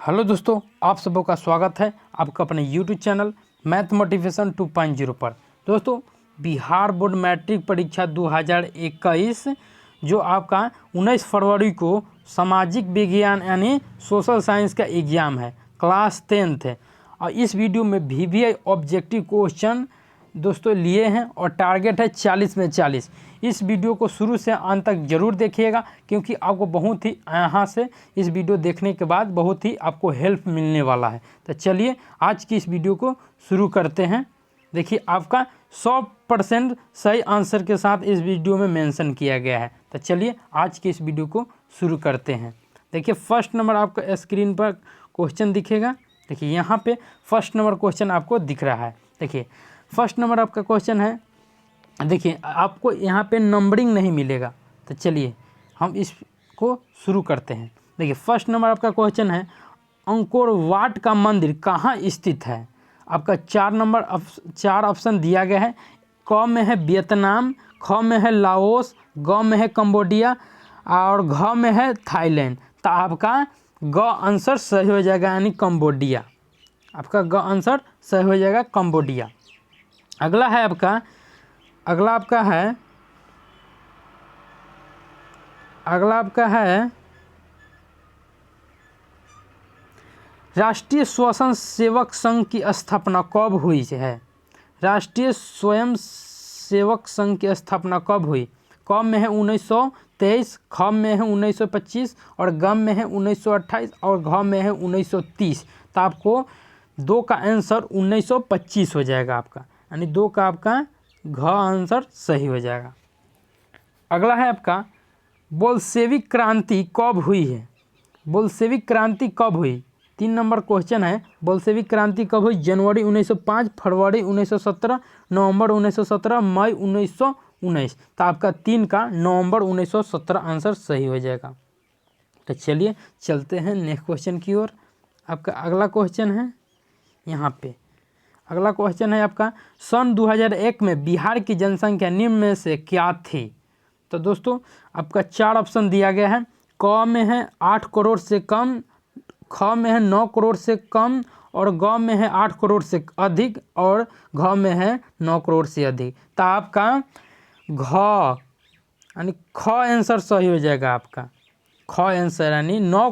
Hello दोस्तों, आप सबों का स्वागत है आपका अपने यूट्यूब चैनल मैथ मोटिवेशन 2.0 पर। दोस्तों, बिहार बोर्ड मैट्रिक परीक्षा 2021 जो आपका 19 फरवरी को सामाजिक विज्ञान यानी सोशल साइंस का एग्ज़ाम है, क्लास 10th है। और इस वीडियो में VVI ऑब्जेक्टिव क्वेश्चन दोस्तों लिए हैं और टारगेट है 40 में 40। इस वीडियो को शुरू से अंत तक जरूर देखिएगा, क्योंकि आपको बहुत ही यहाँ से इस वीडियो देखने के बाद बहुत ही आपको हेल्प मिलने वाला है। तो चलिए आज की इस वीडियो को शुरू करते हैं। देखिए, आपका 100% सही आंसर के साथ इस वीडियो में मेंशन किया गया है। तो चलिए आज की इस वीडियो को शुरू करते हैं। देखिए, फर्स्ट नंबर आपका स्क्रीन पर क्वेश्चन दिखेगा। देखिए, यहाँ पे फर्स्ट नंबर क्वेश्चन आपको दिख रहा है। देखिए, फर्स्ट नंबर आपका क्वेश्चन है। देखिए, आपको यहाँ पे नंबरिंग नहीं मिलेगा। तो चलिए हम इसको शुरू करते हैं। देखिए, फर्स्ट नंबर आपका क्वेश्चन है, अंकोर वाट का मंदिर कहाँ स्थित है। आपका चार ऑप्शन दिया गया है। क में है वियतनाम, ख में है लाओस, ग में है कंबोडिया और घ में है थाईलैंड। तो आपका ग आंसर सही हो जाएगा, यानी कंबोडिया। आपका ग आंसर सही हो जाएगा, कंबोडिया। अगला आपका है राष्ट्रीय स्वयं सेवक संघ की स्थापना कब हुई है। राष्ट्रीय स्वयं सेवक संघ की स्थापना कब हुई। क में है 1923, ख में है 1925 और ग में है 1928 और घ में है 1930। तो आपको दो का आंसर 1925 हो जाएगा आपका, यानी दो का आपका घ आंसर सही हो जाएगा। अगला है आपका, बोल्शेविक क्रांति कब हुई है। बोल्शेविक क्रांति कब हुई। 3 नंबर क्वेश्चन है, बोल्शेविक क्रांति कब हुई। जनवरी 1905, फरवरी 1917, नवंबर 1917, मई 1919। तो आपका 3 का नवंबर 1917 आंसर सही हो जाएगा। तो चलिए चलते हैं नेक्स्ट क्वेश्चन की ओर। आपका अगला क्वेश्चन है, यहाँ पे अगला क्वेश्चन है आपका, सन 2001 में बिहार की जनसंख्या निम्न में से क्या थी। तो दोस्तों, आपका 4 ऑप्शन दिया गया है। क में है 8 करोड़ से कम, ख में है 9 करोड़ से कम और ग में है 8 करोड़ से अधिक और घ में है 9 करोड़ से अधिक। तो आपका घ यानी ख आंसर सही हो जाएगा। आपका ख आंसर यानी 9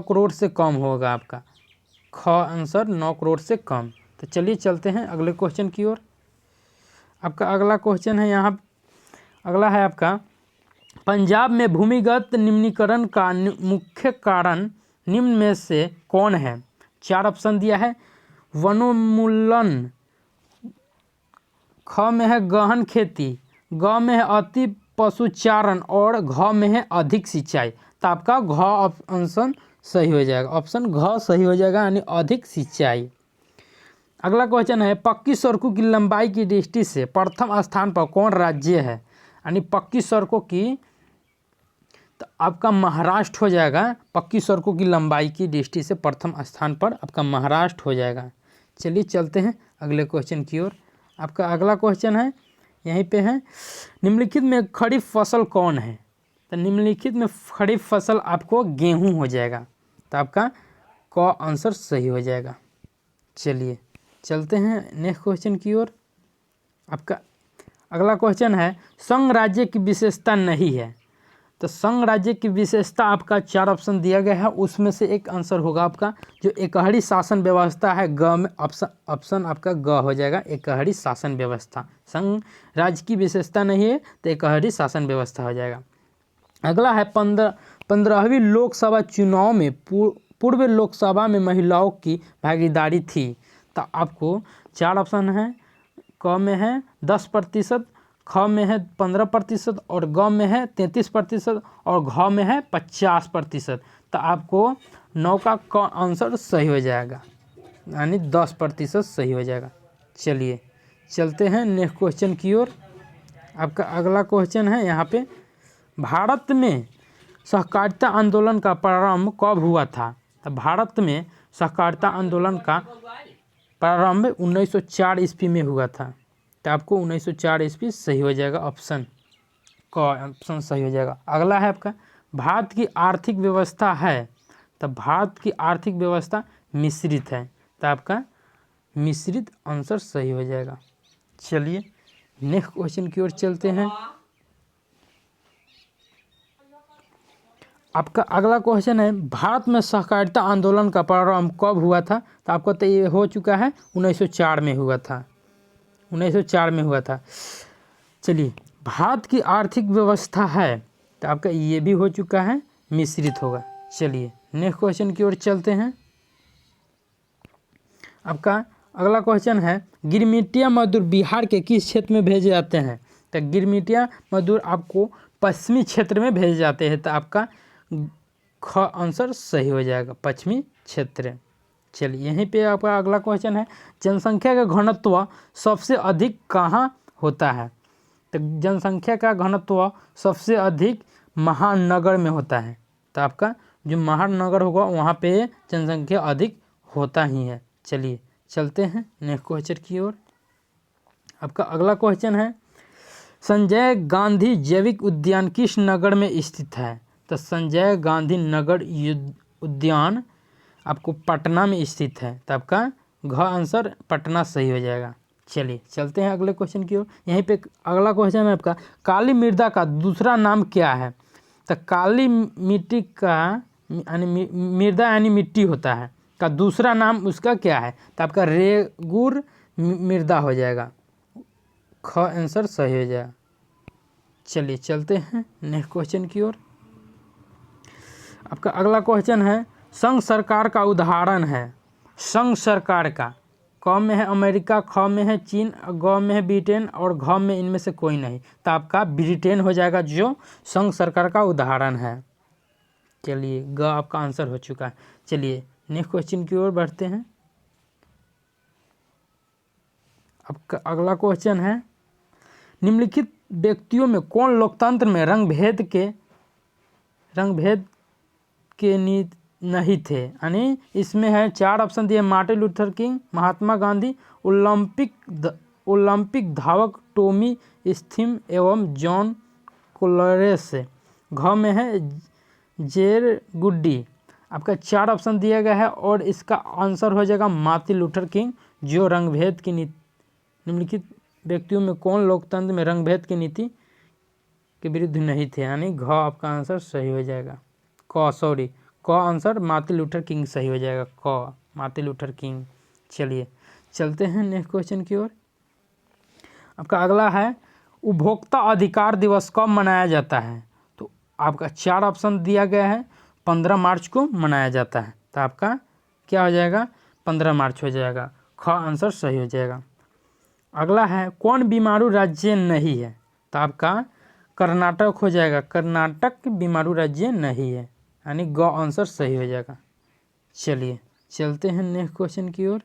करोड़ से कम होगा। आपका ख आंसर 9 करोड़ से कम। तो चलिए चलते हैं अगले क्वेश्चन की ओर। आपका अगला क्वेश्चन है, यहाँ अगला है आपका, पंजाब में भूमिगत निम्नीकरण का मुख्य कारण निम्न में से कौन है। 4 ऑप्शन दिया है। वनोन्मूलन, ख में है गहन खेती, ग में है अति पशुचारण और घ में है अधिक सिंचाई। तो आपका घ ऑप्शन सही हो जाएगा। ऑप्शन घ सही हो जाएगा, यानी अधिक सिंचाई। अगला क्वेश्चन है, पक्की सड़कों की लंबाई की दृष्टि से प्रथम स्थान पर कौन राज्य है। यानी पक्की सड़कों की, तो आपका महाराष्ट्र हो जाएगा। पक्की सड़कों की लंबाई की दृष्टि से प्रथम स्थान पर आपका महाराष्ट्र हो जाएगा। चलिए चलते हैं अगले क्वेश्चन की ओर। आपका अगला क्वेश्चन है, यहीं पे है, निम्नलिखित में खरीफ फसल कौन है। तो निम्नलिखित में खरीफ फसल आपको गेहूं हो जाएगा। तो आपका क आंसर सही हो जाएगा। चलिए चलते हैं नेक्स्ट क्वेश्चन की ओर। आपका अगला क्वेश्चन है, संघ राज्य की विशेषता नहीं है। तो संघ राज्य की विशेषता आपका 4 ऑप्शन दिया गया है, उसमें से एक आंसर होगा आपका जो एकहरी शासन व्यवस्था है। ग में ऑप्शन आपका ग हो जाएगा, एकहरी शासन व्यवस्था। संघ राज्य की विशेषता नहीं है तो एकहरी शासन व्यवस्था हो जाएगा। अगला है, 15वीं लोकसभा चुनाव में पूर्व लोकसभा में महिलाओं की भागीदारी थी। तो आपको 4 ऑप्शन है। क में है 10%, ख में है 15% और ग में है 33% और घ में है 50%। तो आपको 9 का क आंसर सही हो जाएगा, यानी 10% सही हो जाएगा। चलिए चलते हैं नेक्स्ट क्वेश्चन की ओर। आपका अगला क्वेश्चन है, यहाँ पे, भारत में सहकारिता आंदोलन का प्रारंभ कब हुआ था। तो भारत में सहकारिता आंदोलन का प्रारंभ 1904 ईस्वी में हुआ था। तो आपको 1904 ईस्वी सही हो जाएगा। ऑप्शन क ऑप्शन सही हो जाएगा। अगला है आपका, भारत की आर्थिक व्यवस्था है तो भारत की आर्थिक व्यवस्था मिश्रित है, तो आपका मिश्रित आंसर सही हो जाएगा। चलिए नेक्स्ट क्वेश्चन की ओर चलते हैं। आपका अगला क्वेश्चन है, भारत में सहकारिता आंदोलन का प्रारंभ कब हुआ था? तो आपको तो ये हो चुका है, 1904 में हुआ था, 1904 में हुआ था। चलिए भारत की आर्थिक व्यवस्था है, तो आपका ये भी हो चुका है, मिश्रित होगा। चलिए नेक्स्ट क्वेश्चन की ओर चलते हैं। आपका अगला क्वेश्चन है, गिरमिटिया मजदूर बिहार के किस क्षेत्र में भेजे जाते हैं? तो गिरमिटिया मजदूर आपको पश्चिमी क्षेत्र में भेजे जाते हैं, तो आपका ख आंसर सही हो जाएगा, पश्चिमी क्षेत्र। चलिए यहीं पे आपका अगला क्वेश्चन है, जनसंख्या का घनत्व सबसे अधिक कहाँ होता है? तो जनसंख्या का घनत्व सबसे अधिक महानगर में होता है, तो आपका जो महानगर होगा वहाँ पे जनसंख्या अधिक होता ही है। चलिए चलते हैं नेक्स्ट क्वेश्चन की ओर। आपका अगला क्वेश्चन है, संजय गांधी जैविक उद्यान किस नगर में स्थित है? तो संजय गांधी नगर उद्यान आपको पटना में स्थित है, तो आपका घ आंसर पटना सही हो जाएगा। चलिए चलते हैं अगले क्वेश्चन की ओर। यहीं पे अगला क्वेश्चन है आपका, काली मृदा का दूसरा नाम क्या है? तो काली मिट्टी का यानी मृदा यानी मिट्टी होता है, का दूसरा नाम उसका क्या है? तो आपका रेगुर मृदा हो जाएगा, ख आंसर सही हो जाएगा। चलिए चलते हैं नेक्स्ट क्वेश्चन की ओर। आपका अगला क्वेश्चन है, संघ सरकार का उदाहरण है, संघ सरकार का, क में है अमेरिका, ख में है चीन, ग में है ब्रिटेन और घ में इनमें से कोई नहीं, तो आपका ब्रिटेन हो जाएगा जो संघ सरकार का उदाहरण है। चलिए ग आपका आंसर हो चुका है। चलिए नेक्स्ट क्वेश्चन की ओर बढ़ते हैं। आपका अगला क्वेश्चन है, निम्नलिखित व्यक्तियों में कौन लोकतंत्र में रंग भेद के नहीं थे? यानी इसमें है 4 ऑप्शन दिए, Martin Luther king, Mahatma Gandhi, Olympic धावक टॉमी स्थिम एवं जॉन कोलरेस। घ में है जेर गुड्डी। आपका 4 ऑप्शन दिया गया है और इसका आंसर हो जाएगा मार्टिन लूथर किंग, जो रंगभेद की नीति, निम्नलिखित व्यक्तियों में कौन लोकतंत्र में रंगभेद की नीति के विरुद्ध नहीं थे? यानी घ आपका आंसर सही हो जाएगा। क आंसर मार्टिन लूथर किंग सही हो जाएगा, क मार्टिन लूथर किंग। चलिए चलते हैं नेक्स्ट क्वेश्चन की ओर। आपका अगला है, उपभोक्ता अधिकार दिवस कब मनाया जाता है? तो आपका 4 ऑप्शन दिया गया है, 15 मार्च को मनाया जाता है, तो आपका क्या हो जाएगा? 15 मार्च हो जाएगा, ख आंसर सही हो जाएगा। अगला है, कौन बीमारू राज्य नहीं है? तो आपका कर्नाटक हो जाएगा, कर्नाटक बीमारू राज्य नहीं है, यानी ग आंसर सही हो जाएगा। चलिए चलते हैं नेक्स्ट क्वेश्चन की ओर।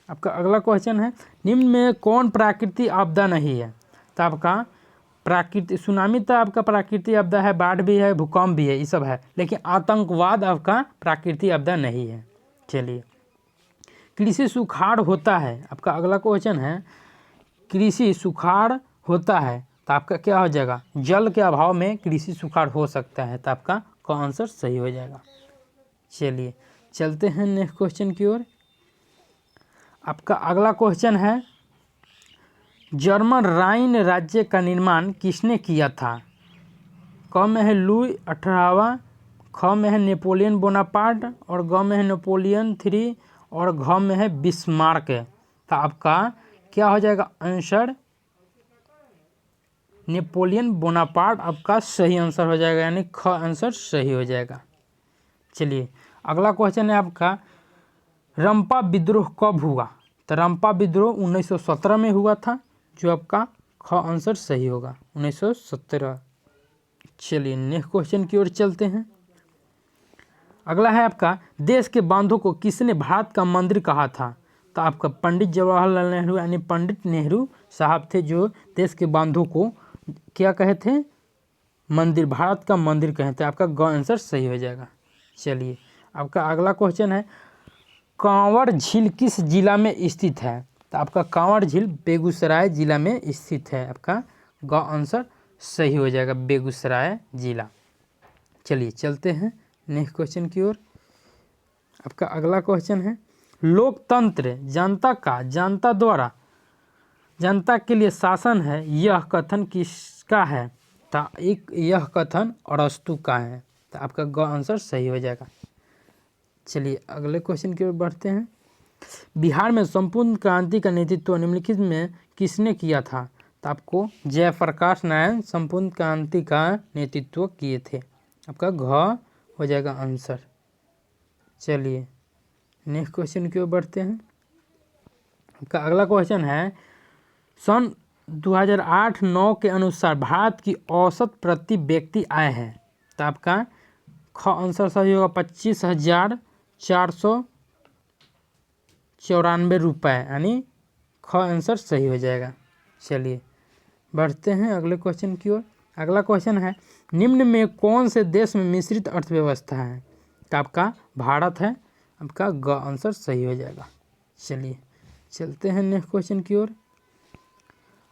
आपका अगला क्वेश्चन है, निम्न में कौन प्राकृतिक आपदा नहीं है? तो आपका प्राकृतिक सुनामी तो आपका प्राकृतिक आपदा है, बाढ़ भी है, भूकंप भी है, ये सब है, लेकिन आतंकवाद आपका प्राकृतिक आपदा नहीं है। चलिए कृषि सुखाड़ होता है। आपका अगला क्वेश्चन है, कृषि सुखाड़ होता है, तो आपका क्या हो जाएगा? जल के अभाव में कृषि सुखाड़ हो सकता है, तो आपका का आंसर सही हो जाएगा। चलिए चलते हैं नेक्स्ट क्वेश्चन की ओर। आपका अगला क्वेश्चन है, जर्मन राइन राज्य का निर्माण किसने किया था? क में है लुई 18वां, ख में है नेपोलियन बोनापार्ट और ग में है नेपोलियन 3 और घ में है बिस्मार्क। तो आपका क्या हो जाएगा आंसर? नेपोलियन बोनापार्ट आपका सही आंसर हो जाएगा, यानी ख आंसर सही हो जाएगा। चलिए अगला क्वेश्चन है आपका, रंपा विद्रोह कब हुआ? तो रंपा विद्रोह 1917 में हुआ था, जो आपका ख आंसर सही होगा, 1917। चलिए नेक्स्ट क्वेश्चन की ओर चलते हैं। अगला है आपका, देश के बांधों को किसने भारत का मंदिर कहा था? तो आपका पंडित जवाहरलाल नेहरू यानी पंडित नेहरू साहब थे, जो देश के बांधों को क्या कहे थे? मंदिर, भारत का मंदिर कहे थे। आपका ग आंसर सही हो जाएगा। चलिए आपका अगला क्वेश्चन है, कांवड़ झील किस जिला में स्थित है? तो आपका कांवड़ झील बेगूसराय जिला में स्थित है, आपका ग आंसर सही हो जाएगा, बेगूसराय जिला। चलिए चलते हैं नेक्स्ट क्वेश्चन की ओर। आपका अगला क्वेश्चन है, लोकतंत्र जनता द्वारा जनता के लिए शासन है, यह कथन किसका है? तो यह कथन अरस्तु का है। तो आपका ग आंसर सही हो जाएगा। चलिए अगले क्वेश्चन की ओर बढ़ते हैं। बिहार में संपूर्ण क्रांति का नेतृत्व निम्नलिखित में किसने किया था? तो आपको जयप्रकाश नारायण संपूर्ण क्रांति का नेतृत्व किए थे। आपका घ हो जाएगा आंसर। चलिए नेक्स्ट क्वेश्चन की ओर बढ़ते हैं। आपका अगला क्वेश्चन है, सन 2008-9 के अनुसार भारत की औसत प्रति व्यक्ति आय है। तो आपका ख आंसर सही होगा 25,494 रुपये, यानी ख आंसर सही हो जाएगा। चलिए बढ़ते हैं अगले क्वेश्चन की ओर। अगला क्वेश्चन है, निम्न में कौन से देश में मिश्रित अर्थव्यवस्था है? तो आपका भारत है। आपका ग आंसर सही हो जाएगा। चलिए चलते हैं नेक्स्ट क्वेश्चन की ओर।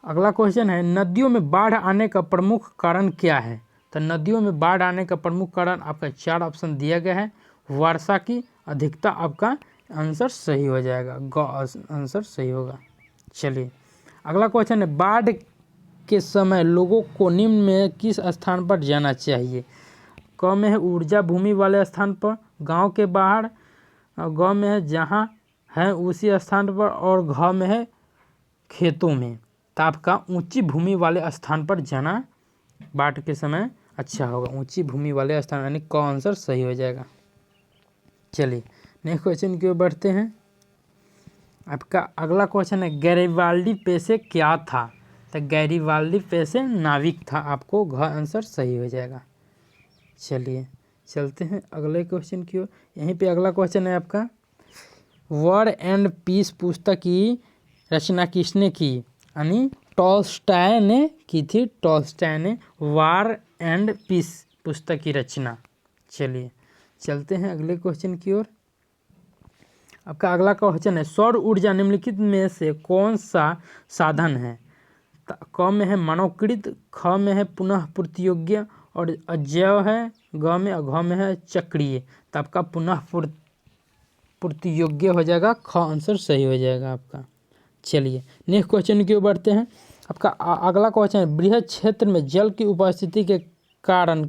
अगला क्वेश्चन है, नदियों में बाढ़ आने का प्रमुख कारण क्या है? तो नदियों में बाढ़ आने का प्रमुख कारण आपका 4 ऑप्शन दिया गया है। वर्षा की अधिकता आपका आंसर सही हो जाएगा। ग आंसर सही होगा। चलिए अगला क्वेश्चन है, बाढ़ के समय लोगों को निम्न में किस स्थान पर जाना चाहिए? क में है ऊर्जा भूमि वाले स्थान पर, गांव के बाहर, ग में है जहां है उसी स्थान पर, और घ में है खेतों में। तो आपका ऊंची भूमि वाले स्थान पर जाना बाढ़ के समय अच्छा होगा। ऊंची भूमि वाले स्थान, यानी क आंसर सही हो जाएगा। चलिए नेक्स्ट क्वेश्चन की ओर बढ़ते हैं। आपका अगला क्वेश्चन है, गैरिबाल्डी पेशे क्या था? तो गैरिबाल्डी पेशे नाविक था। आपको घ आंसर सही हो जाएगा। चलिए चलते हैं अगले क्वेश्चन की ओर। यहीं पे अगला क्वेश्चन है आपका, वॉर एंड पीस पुस्तक की रचना किसने की? यानी टॉल्स्टॉय ने की थी। टॉल्स्टॉय ने वॉर एंड पीस पुस्तक की रचना। चलिए चलते हैं अगले क्वेश्चन की ओर। आपका अगला क्वेश्चन है, सौर ऊर्जा निम्नलिखित में से कौन सा साधन है? क में है मानवकृत, ख में है पुनः पूर्तियोग्य, और अजैव है ग में, और घ में है चक्रीय। तो आपका पुनः पूर्तियोग्य हो जाएगा। ख आंसर सही हो जाएगा आपका। चलिए नेक्स्ट क्वेश्चन की ओर बढ़ते हैं। आपका अगला क्वेश्चन है, बृहद क्षेत्र में जल की उपस्थिति के कारण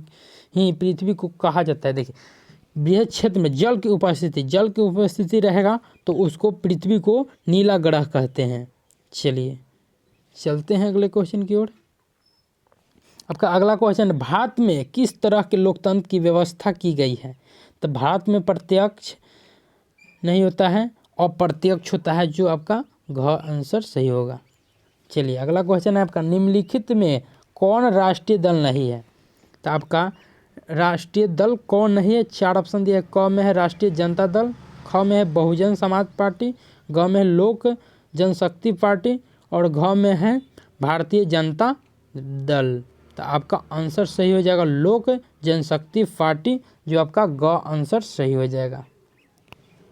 ही पृथ्वी को कहा जाता है। देखिए बृहद क्षेत्र में जल की उपस्थिति रहेगा तो उसको पृथ्वी को नीला ग्रह कहते हैं। चलिए चलते हैं अगले क्वेश्चन की ओर। आपका अगला क्वेश्चन है, भारत में किस तरह के लोकतंत्र की व्यवस्था की गई है? तो भारत में प्रत्यक्ष नहीं होता है, अप्रत्यक्ष होता है, जो आपका घ आंसर सही होगा। चलिए अगला क्वेश्चन है आपका, निम्नलिखित में कौन राष्ट्रीय दल नहीं है? तो आपका राष्ट्रीय दल कौन नहीं है? 4 ऑप्शन दिए। क में है राष्ट्रीय जनता दल, ख में है बहुजन समाज पार्टी, ग में है लोक जनशक्ति पार्टी, और घ में है भारतीय जनता दल। तो आपका आंसर सही हो जाएगा लोक जनशक्ति पार्टी, जो आपका ग आंसर सही हो जाएगा।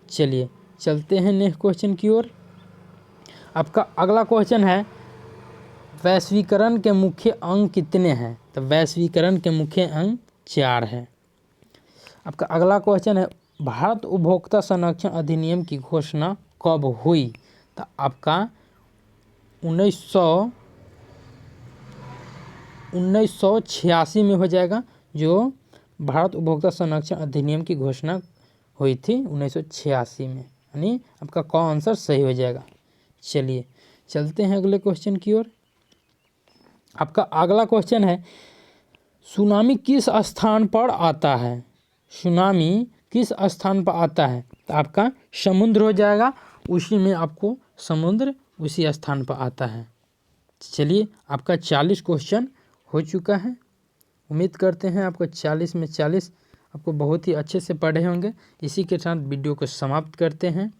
चलिए चलते हैं नेक्स्ट क्वेश्चन की ओर। आपका अगला क्वेश्चन है, वैश्वीकरण के मुख्य अंग कितने हैं? तो वैश्वीकरण के मुख्य अंग 4 है। आपका अगला क्वेश्चन है, भारत उपभोक्ता संरक्षण अधिनियम की घोषणा कब हुई? तो आपका 1986 में हो जाएगा, जो भारत उपभोक्ता संरक्षण अधिनियम की घोषणा हुई थी 1986 में, यानी आपका क आंसर सही हो जाएगा। चलिए चलते हैं अगले क्वेश्चन की ओर। आपका अगला क्वेश्चन है, सुनामी किस स्थान पर आता है? सुनामी किस स्थान पर आता है? तो आपका समुद्र हो जाएगा, उसी में आपको समुद्र उसी स्थान पर आता है। चलिए आपका 40 क्वेश्चन हो चुका है। उम्मीद करते हैं आपको 40 में 40 आपको बहुत ही अच्छे से पढ़े होंगे। इसी के साथ वीडियो को समाप्त करते हैं।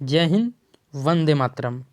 जय हिंद, वंदे मातरम।